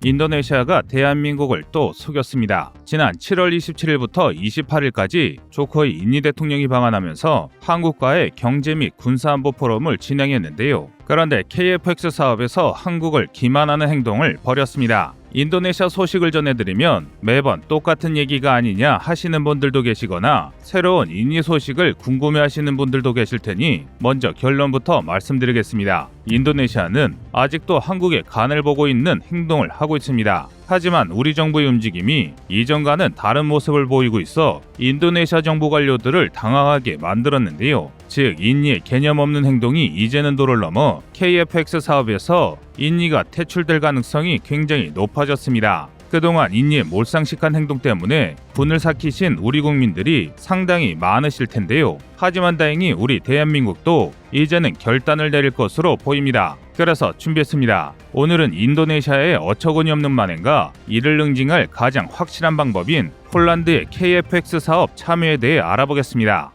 인도네시아가 대한민국을 또 속였습니다. 지난 7월 27일부터 28일까지 조코이 인니 대통령이 방한하면서 한국과의 경제 및 군사안보 포럼을 진행했는데요. 그런데 KF-X 사업에서 한국을 기만하는 행동을 벌였습니다. 인도네시아 소식을 전해드리면 매번 똑같은 얘기가 아니냐 하시는 분들도 계시거나 새로운 인니 소식을 궁금해하시는 분들도 계실 테니 먼저 결론부터 말씀드리겠습니다. 인도네시아는 아직도 한국의 간을 보고 있는 행동을 하고 있습니다. 하지만 우리 정부의 움직임이 이전과는 다른 모습을 보이고 있어 인도네시아 정부 관료들을 당황하게 만들었는데요. 즉 인니의 개념 없는 행동이 이제는 도를 넘어 KF-X 사업에서 인니가 퇴출될 가능성이 굉장히 높아졌습니다. 그동안 인니의 몰상식한 행동 때문에 분을 삭히신 우리 국민들이 상당히 많으실 텐데요. 하지만 다행히 우리 대한민국도 이제는 결단을 내릴 것으로 보입니다. 그래서 준비했습니다. 오늘은 인도네시아의 어처구니 없는 만행과 이를 응징할 가장 확실한 방법인 폴란드의 KF-X 사업 참여에 대해 알아보겠습니다.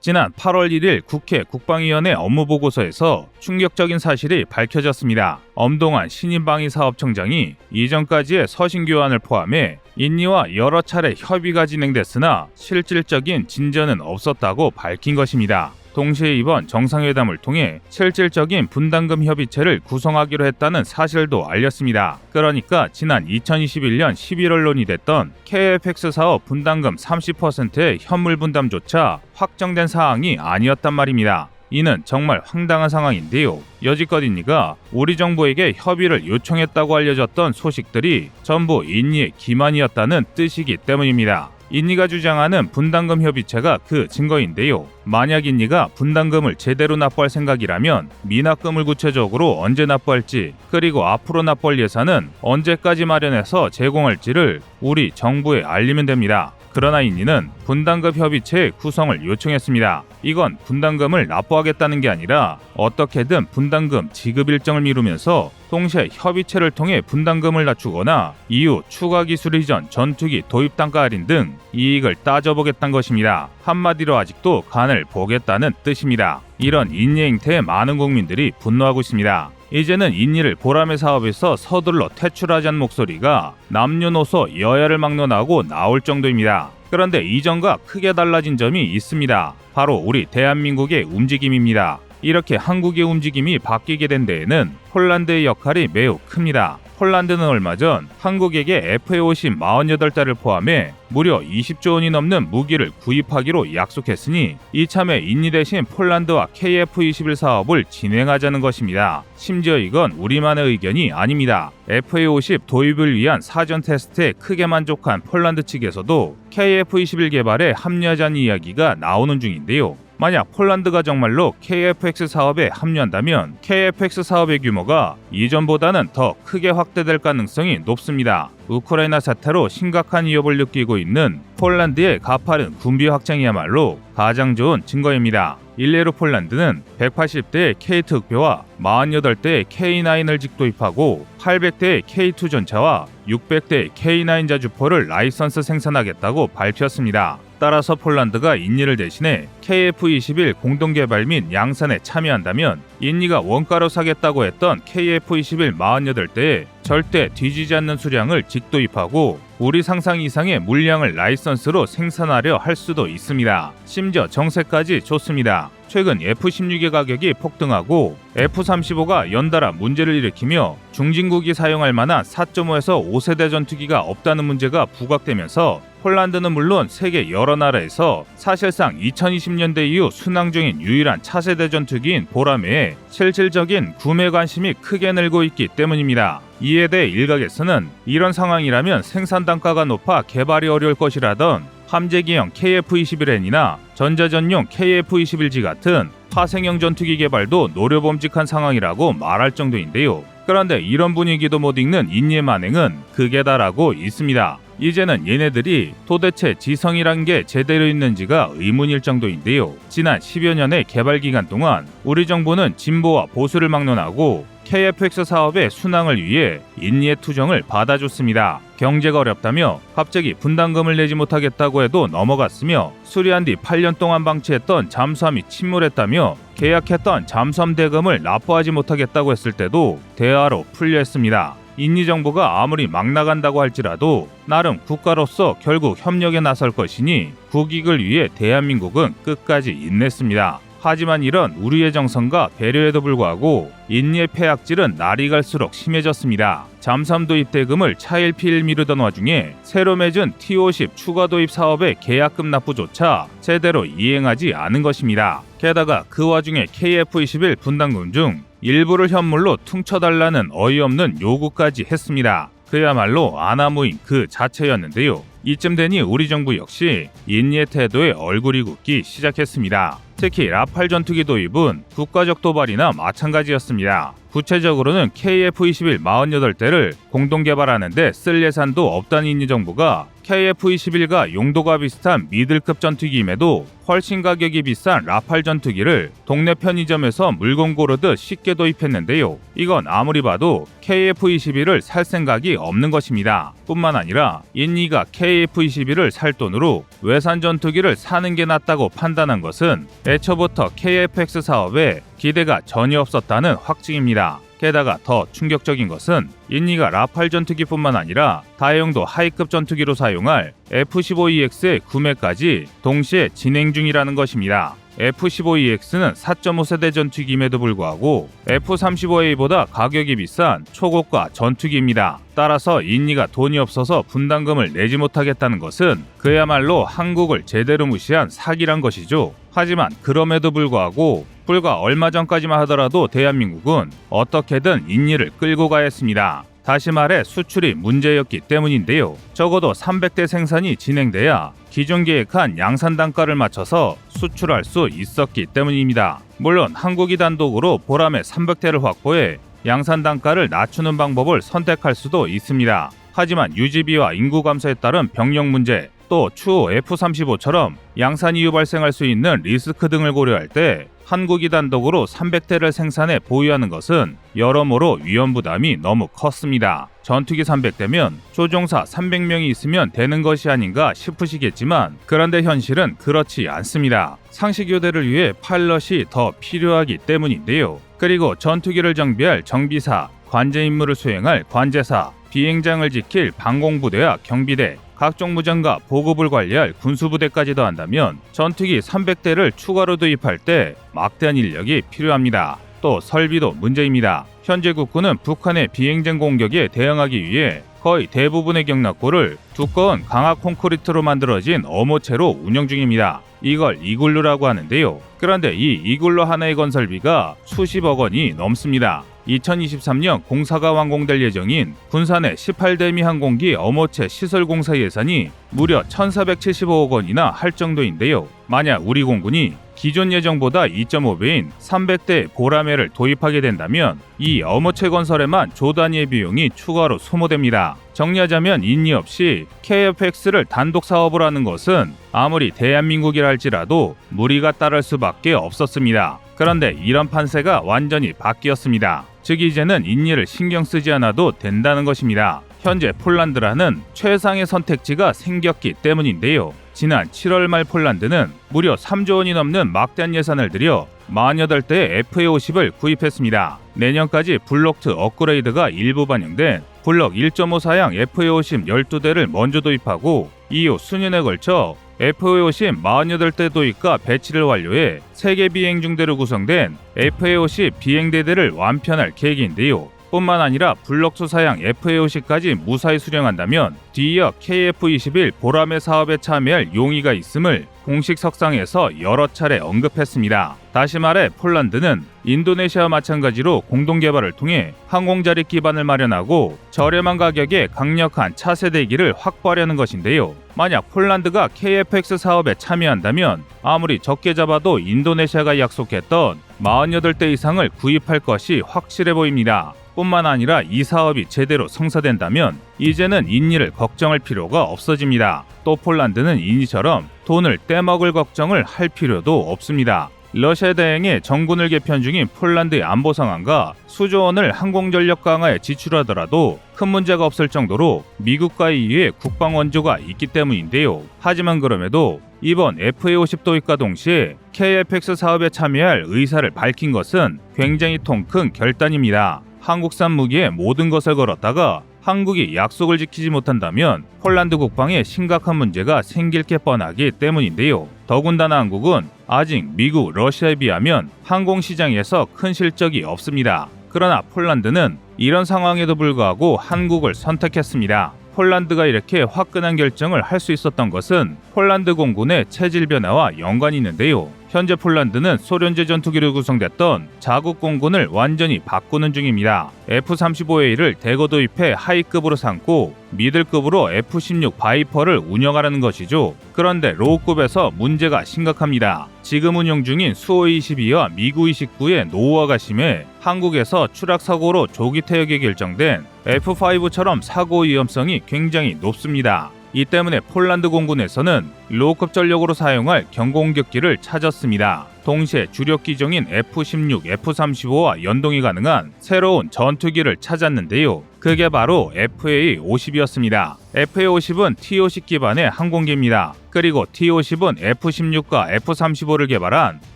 지난 8월 1일 국회 국방위원회 업무보고서에서 충격적인 사실이 밝혀졌습니다. 엄동환 신인방위사업청장이 이전까지의 서신교환을 포함해 인니와 여러 차례 협의가 진행됐으나 실질적인 진전은 없었다고 밝힌 것입니다. 동시에 이번 정상회담을 통해 실질적인 분담금 협의체를 구성하기로 했다는 사실도 알렸습니다. 그러니까 지난 2021년 11월 논의됐던 KF-X 사업 분담금 30%의 현물 분담조차 확정된 사항이 아니었단 말입니다. 이는 정말 황당한 상황인데요. 여지껏 인니가 우리 정부에게 협의를 요청했다고 알려졌던 소식들이 전부 인니의 기만이었다는 뜻이기 때문입니다. 인니가 주장하는 분담금 협의체가 그 증거인데요. 만약 인니가 분담금을 제대로 납부할 생각이라면 미납금을 구체적으로 언제 납부할지 그리고 앞으로 납부할 예산은 언제까지 마련해서 제공할지를 우리 정부에 알리면 됩니다. 그러나 인니는 분담금 협의체의 구성을 요청했습니다. 이건 분담금을 납부하겠다는 게 아니라 어떻게든 분담금 지급 일정을 미루면서 동시에 협의체를 통해 분담금을 낮추거나 이후 추가 기술 이전, 전투기 도입 단가 할인 등 이익을 따져보겠다는 것입니다. 한마디로 아직도 간을 보겠다는 뜻입니다. 이런 인니 행태에 많은 국민들이 분노하고 있습니다. 이제는 인니를 보람의 사업에서 서둘러 퇴출하자는 목소리가 남녀노소 여야를 막론하고 나올 정도입니다. 그런데 이전과 크게 달라진 점이 있습니다. 바로 우리 대한민국의 움직임입니다. 이렇게 한국의 움직임이 바뀌게 된 데에는 폴란드의 역할이 매우 큽니다. 폴란드는 얼마 전 한국에게 FA-50 48달을 포함해 무려 20조 원이 넘는 무기를 구입하기로 약속했으니 이참에 인니 대신 폴란드와 KF-21 사업을 진행하자는 것입니다. 심지어 이건 우리만의 의견이 아닙니다. FA-50 도입을 위한 사전 테스트에 크게 만족한 폴란드 측에서도 KF-21 개발에 합류하자는 이야기가 나오는 중인데요. 만약 폴란드가 정말로 KF-X 사업에 합류한다면 KF-X 사업의 규모가 이전보다는 더 크게 확대될 가능성이 높습니다. 우크라이나 사태로 심각한 위협을 느끼고 있는 폴란드의 가파른 군비 확장이야말로 가장 좋은 증거입니다. 일례로 폴란드는 180대의 K2 흑표와 48대의 K9을 직도입하고 800대의 K2 전차와 600대의 K9 자주포를 라이선스 생산하겠다고 밝혔습니다. 따라서 폴란드가 인니를 대신해 KF-21 공동개발 및 양산에 참여한다면 인니가 원가로 사겠다고 했던 KF-21 48대에 절대 뒤지지 않는 수량을 직도입하고 우리 상상 이상의 물량을 라이선스로 생산하려 할 수도 있습니다. 심지어 정세까지 줬습니다. 최근 F-16의 가격이 폭등하고 F-35가 연달아 문제를 일으키며 중진국이 사용할 만한 4.5에서 5세대 전투기가 없다는 문제가 부각되면서 폴란드는 물론 세계 여러 나라에서 사실상 2020년대 이후 순항 중인 유일한 차세대 전투기인 보람에 실질적인 구매 관심이 크게 늘고 있기 때문입니다. 이에 대해 일각에서는 이런 상황이라면 생산 단가가 높아 개발이 어려울 것이라던 함재기형 KF-21N이나 전자전용 KF-21G 같은 파생형 전투기 개발도 노려봄직한 상황이라고 말할 정도인데요. 그런데 이런 분위기도 못 읽는 인니의 만행은 극에 달하고 있습니다. 이제는 얘네들이 도대체 지성이란 게 제대로 있는지가 의문일 정도인데요. 지난 10여 년의 개발 기간 동안 우리 정부는 진보와 보수를 막론하고 KF-X 사업의 순항을 위해 인니의 투정을 받아줬습니다. 경제가 어렵다며 갑자기 분담금을 내지 못하겠다고 해도 넘어갔으며 수리한 뒤 8년 동안 방치했던 잠수함이 침몰했다며 계약했던 잠수함 대금을 납부하지 못하겠다고 했을 때도 대화로 풀려 했습니다. 인니 정부가 아무리 막 나간다고 할지라도 나름 국가로서 결국 협력에 나설 것이니 국익을 위해 대한민국은 끝까지 인냈습니다. 하지만 이런 우리의 정성과 배려에도 불구하고 인니의 폐악질은 날이 갈수록 심해졌습니다. 잠수함 도입 대금을 차일피일 미루던 와중에 새로 맺은 T-50 추가 도입 사업의 계약금 납부조차 제대로 이행하지 않은 것입니다. 게다가 그 와중에 KF-21 분담금 중 일부를 현물로 퉁쳐달라는 어이없는 요구까지 했습니다. 그야말로 아나무인 그 자체였는데요. 이쯤 되니 우리 정부 역시 인니의 태도에 얼굴이 굽기 시작했습니다. 특히 라팔 전투기 도입은 국가적 도발이나 마찬가지였습니다. 구체적으로는 KF-21 48대를 공동 개발하는 데 쓸 예산도 없다는 인니 정부가 KF-21과 용도가 비슷한 미들급 전투기임에도 훨씬 가격이 비싼 라팔 전투기를 동네 편의점에서 물건 고르듯 쉽게 도입했는데요. 이건 아무리 봐도 KF-21을 살 생각이 없는 것입니다. 뿐만 아니라 인니가 KF-21을 살 돈으로 외산 전투기를 사는 게 낫다고 판단한 것은 애초부터 KF-X 사업에 기대가 전혀 없었다는 확증입니다. 게다가 더 충격적인 것은 인니가 라팔 전투기뿐만 아니라 다용도 하이급 전투기로 사용할 F-15EX의 구매까지 동시에 진행 중이라는 것입니다. F-15EX는 4.5세대 전투기임에도 불구하고 F-35A보다 가격이 비싼 초고가 전투기입니다. 따라서 인니가 돈이 없어서 분담금을 내지 못하겠다는 것은 그야말로 한국을 제대로 무시한 사기란 것이죠. 하지만 그럼에도 불구하고 불과 얼마 전까지만 하더라도 대한민국은 어떻게든 인니를 끌고 가야 했습니다. 다시 말해 수출이 문제였기 때문인데요. 적어도 300대 생산이 진행돼야 기존 계획한 양산 단가를 맞춰서 수출할 수 있었기 때문입니다. 물론 한국이 단독으로 보람의 300대를 확보해 양산 단가를 낮추는 방법을 선택할 수도 있습니다. 하지만 유지비와 인구 감소에 따른 병력 문제, 또 추후 F-35처럼 양산 이후 발생할 수 있는 리스크 등을 고려할 때 한국이 단독으로 300대를 생산해 보유하는 것은 여러모로 위험 부담이 너무 컸습니다. 전투기 300대면 조종사 300명이 있으면 되는 것이 아닌가 싶으시겠지만 그런데 현실은 그렇지 않습니다. 상시 교대를 위해 파일럿이 더 필요하기 때문인데요. 그리고 전투기를 정비할 정비사, 관제 임무를 수행할 관제사, 비행장을 지킬 방공부대와 경비대, 각종 무장과 보급을 관리할 군수부대까지 더한다면 전투기 300대를 추가로 도입할 때 막대한 인력이 필요합니다. 또 설비도 문제입니다. 현재 국군은 북한의 비행장 공격에 대응하기 위해 거의 대부분의 경납고를 두꺼운 강화 콘크리트로 만들어진 어모체로 운영 중입니다. 이걸 이글루라고 하는데요. 그런데 이 이글루 하나의 건설비가 수십억 원이 넘습니다. 2023년 공사가 완공될 예정인 군산의 18대미 항공기 어모체 시설 공사 예산이 무려 1,475억 원이나 할 정도인데요. 만약 우리 공군이 기존 예정보다 2.5배인 300대 보라매를 도입하게 된다면 이 어모체 건설에만 조 단위의 비용이 추가로 소모됩니다. 정리하자면 인니 없이 KF-X를 단독 사업을 하는 것은 아무리 대한민국이라 할지라도 무리가 따를 수밖에 없었습니다. 그런데 이런 판세가 완전히 바뀌었습니다. 즉 이제는 인니를 신경 쓰지 않아도 된다는 것입니다. 현재 폴란드라는 최상의 선택지가 생겼기 때문인데요. 지난 7월 말 폴란드는 무려 3조 원이 넘는 막대한 예산을 들여 48대의 FA-50을 구입했습니다. 내년까지 블록2 업그레이드가 일부 반영된 블록 1.5 사양 FA-50 12대를 먼저 도입하고 이후 수년에 걸쳐 FA-50 48대 도입과 배치를 완료해 세계 비행중대로 구성된 FA-50 비행대대를 완편할 계획인데요. 뿐만 아니라 블록2 사양 FA-50까지 무사히 수령한다면 뒤이어 KF-21 보라매 사업에 참여할 용의가 있음을 공식 석상에서 여러 차례 언급했습니다. 다시 말해 폴란드는 인도네시아와 마찬가지로 공동개발을 통해 항공자력 기반을 마련하고 저렴한 가격에 강력한 차세대기를 확보하려는 것인데요. 만약 폴란드가 KF-X 사업에 참여한다면 아무리 적게 잡아도 인도네시아가 약속했던 48대 이상을 구입할 것이 확실해 보입니다. 뿐만 아니라 이 사업이 제대로 성사된다면 이제는 인니를 걱정할 필요가 없어집니다. 또 폴란드는 인니처럼 돈을 떼먹을 걱정을 할 필요도 없습니다. 러시아 대행에 정군을 개편 중인 폴란드의 안보 상황과 수조 원을 항공전력 강화에 지출하더라도 큰 문제가 없을 정도로 미국과 EU의 국방 원조가 있기 때문인데요. 하지만 그럼에도 이번 FA50 도입과 동시에 KF-X 사업에 참여할 의사를 밝힌 것은 굉장히 통 큰 결단입니다. 한국산 무기에 모든 것을 걸었다가 한국이 약속을 지키지 못한다면 폴란드 국방에 심각한 문제가 생길 게 뻔하기 때문인데요. 더군다나 한국은 아직 미국, 러시아에 비하면 항공시장에서 큰 실적이 없습니다. 그러나 폴란드는 이런 상황에도 불구하고 한국을 선택했습니다. 폴란드가 이렇게 화끈한 결정을 할 수 있었던 것은 폴란드 공군의 체질 변화와 연관이 있는데요. 현재 폴란드는 소련제 전투기로 구성됐던 자국 공군을 완전히 바꾸는 중입니다. F-35A를 대거 도입해 하이급으로 삼고 미들급으로 F-16 바이퍼를 운영하라는 것이죠. 그런데 로우급에서 문제가 심각합니다. 지금 운영 중인 수호-22와 미구-29의 노후화가 심해 한국에서 추락사고로 조기 퇴역이 결정된 F-5처럼 사고 위험성이 굉장히 높습니다. 이 때문에 폴란드 공군에서는 로우급 전력으로 사용할 경공격기를 찾았습니다. 동시에 주력 기종인 F-16, F-35와 연동이 가능한 새로운 전투기를 찾았는데요. 그게 바로 FA-50이었습니다. FA-50은 T-50 기반의 항공기입니다. 그리고 T-50은 F-16과 F-35를 개발한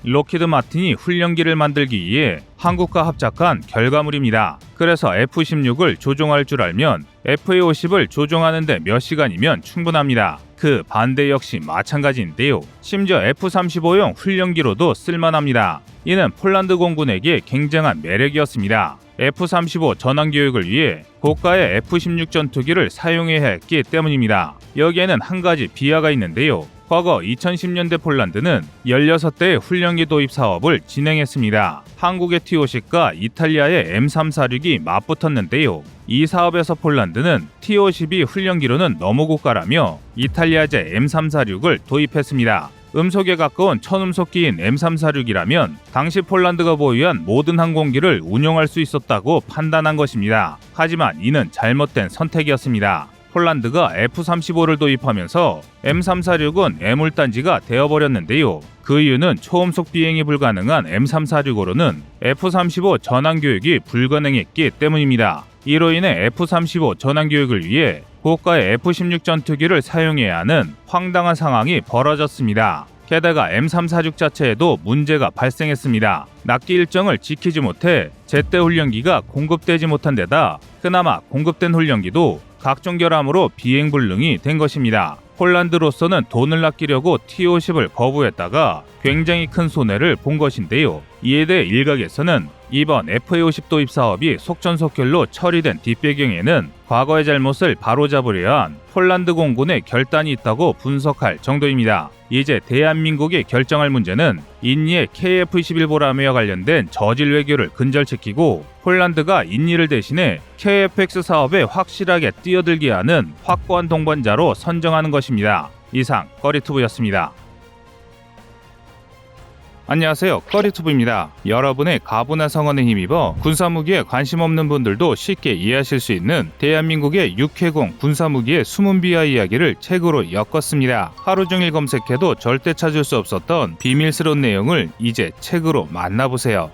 록히드 마틴이 훈련기를 만들기 위해 한국과 합작한 결과물입니다. 그래서 F-16을 조종할 줄 알면 FA-50을 조종하는데 몇 시간이면 충분합니다. 그 반대 역시 마찬가지인데요. 심지어 F-35용 훈련기로도 쓸만합니다. 이는 폴란드 공군에게 굉장한 매력이었습니다. F-35 전환 교육을 위해 고가의 F-16 전투기를 사용해야 했기 때문입니다. 여기에는 한 가지 비하가 있는데요. 과거 2010년대 폴란드는 16대의 훈련기 도입 사업을 진행했습니다. 한국의 T-50과 이탈리아의 M346이 맞붙었는데요. 이 사업에서 폴란드는 T-52 훈련기로는 너무 고가라며 이탈리아제 M346을 도입했습니다. 음속에 가까운 천음속기인 M346이라면 당시 폴란드가 보유한 모든 항공기를 운용할 수 있었다고 판단한 것입니다. 하지만 이는 잘못된 선택이었습니다. 폴란드가 F-35를 도입하면서 M346은 애물단지가 되어버렸는데요. 그 이유는 초음속 비행이 불가능한 M346으로는 F-35 전환 교육이 불가능했기 때문입니다. 이로 인해 F-35 전환 교육을 위해 고가의 F-16 전투기를 사용해야 하는 황당한 상황이 벌어졌습니다. 게다가 M346 자체에도 문제가 발생했습니다. 납기 일정을 지키지 못해 제때 훈련기가 공급되지 못한 데다 그나마 공급된 훈련기도 각종 결함으로 비행불능이 된 것입니다. 폴란드로서는 돈을 아끼려고 T-50을 거부했다가 굉장히 큰 손해를 본 것인데요. 이에 대해 일각에서는 이번 FA-50 도입 사업이 속전속결로 처리된 뒷배경에는 과거의 잘못을 바로잡으려 한 폴란드 공군의 결단이 있다고 분석할 정도입니다. 이제 대한민국이 결정할 문제는 인니의 KF-21 보라매와 관련된 저질 외교를 근절시키고 폴란드가 인니를 대신해 KF-X 사업에 확실하게 뛰어들게 하는 확고한 동반자로 선정하는 것입니다. 이상 꺼리투브였습니다. 안녕하세요, 꺼리투브입니다. 여러분의 가부나 성원에 힘입어 군사무기에 관심 없는 분들도 쉽게 이해하실 수 있는 대한민국의 육해공 군사무기의 숨은 비하 이야기를 책으로 엮었습니다. 하루 종일 검색해도 절대 찾을 수 없었던 비밀스러운 내용을 이제 책으로 만나보세요.